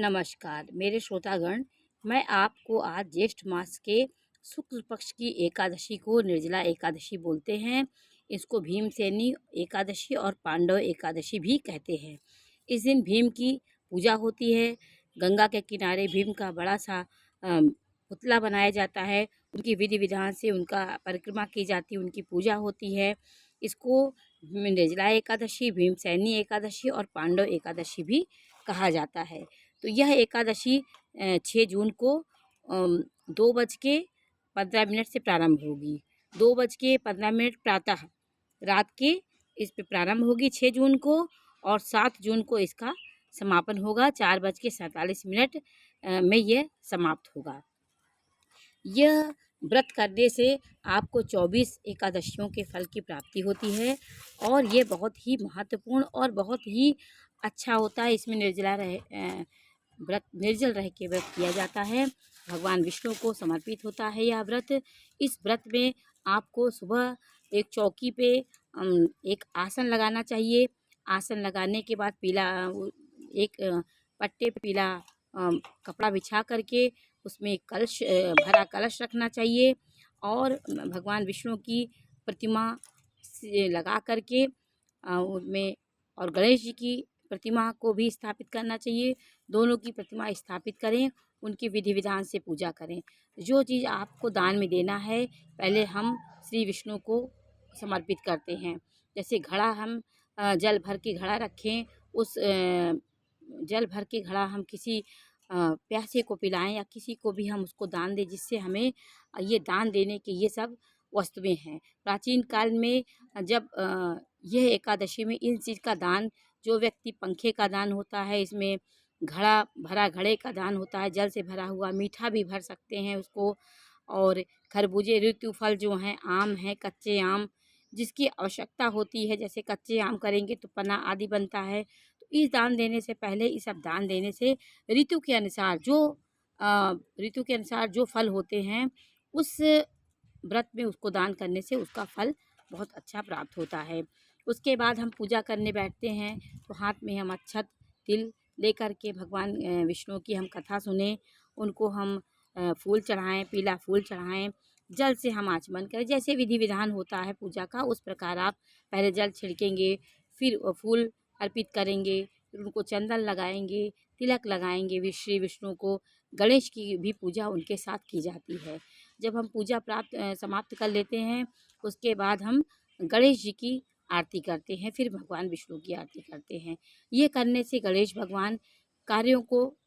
नमस्कार मेरे श्रोतागण। मैं आपको आज ज्येष्ठ मास के शुक्ल पक्ष की एकादशी को निर्जला एकादशी बोलते हैं। इसको भीमसेनी एकादशी और पांडव एकादशी भी कहते हैं। इस दिन भीम की पूजा होती है। गंगा के किनारे भीम का बड़ा सा पुतला बनाया जाता है। उनकी विधि विधान से उनका परिक्रमा की जाती है, उनकी पूजा होती है। इसको निर्जला एकादशी, भीमसेनी एकादशी और पांडव एकादशी भी कहा जाता है। तो यह एकादशी 6 जून को 2:15 से प्रारंभ होगी। 2:15 प्रातः रात के इस पे प्रारंभ होगी 6 जून को, और 7 जून को इसका समापन होगा। 4:47 में यह समाप्त होगा। यह व्रत करने से आपको 24 एकादशियों के फल की प्राप्ति होती है, और ये बहुत ही महत्वपूर्ण और बहुत ही अच्छा होता है। इसमें निर्जल रह के व्रत किया जाता है। भगवान विष्णु को समर्पित होता है यह व्रत। इस व्रत में आपको सुबह एक चौकी पे एक आसन लगाना चाहिए। आसन लगाने के बाद एक पट्टे पे पीला कपड़ा बिछा करके उसमें भरा कलश रखना चाहिए, और भगवान विष्णु की प्रतिमा से लगा करके उनमें, और गणेश जी की प्रतिमा को भी स्थापित करना चाहिए। दोनों की प्रतिमा स्थापित करें, उनकी विधि विधान से पूजा करें। जो चीज़ आपको दान में देना है, पहले हम श्री विष्णु को समर्पित करते हैं। जैसे घड़ा, हम जल भर के घड़ा रखें, उस जल भर के घड़ा हम किसी प्यासे को पिलाएं, या किसी को भी हम उसको दान दें, जिससे हमें ये दान देने के ये सब वस्तुएं हैं। प्राचीन काल में जब यह एकादशी में इन चीज़ का दान, जो व्यक्ति पंखे का दान होता है, इसमें घड़े का दान होता है, जल से भरा हुआ, मीठा भी भर सकते हैं उसको। और खरबूजे, ऋतु फल जो हैं, आम हैं, कच्चे आम जिसकी आवश्यकता होती है, जैसे कच्चे आम करेंगे तो पन्ना आदि बनता है। तो इस दान देने से पहले, इस सब दान देने से ऋतु के अनुसार जो फल होते हैं, उस व्रत में उसको दान करने से उसका फल बहुत अच्छा प्राप्त होता है। उसके बाद हम पूजा करने बैठते हैं, तो हाथ में हम अक्षत तिल लेकर के भगवान विष्णु की हम कथा सुने, उनको हम फूल चढ़ाएं, पीला फूल चढ़ाएं, जल से हम आचमन करें। जैसे विधि विधान होता है पूजा का, उस प्रकार आप पहले जल छिड़केंगे, फिर फूल अर्पित करेंगे, फिर उनको चंदन लगाएंगे, तिलक लगाएंगे। श्री विष्णु को, गणेश की भी पूजा उनके साथ की जाती है। जब हम पूजा समाप्त कर लेते हैं, उसके बाद हम गणेश जी की आरती करते हैं, फिर भगवान विष्णु की आरती करते हैं। ये करने से गणेश भगवान कार्यों को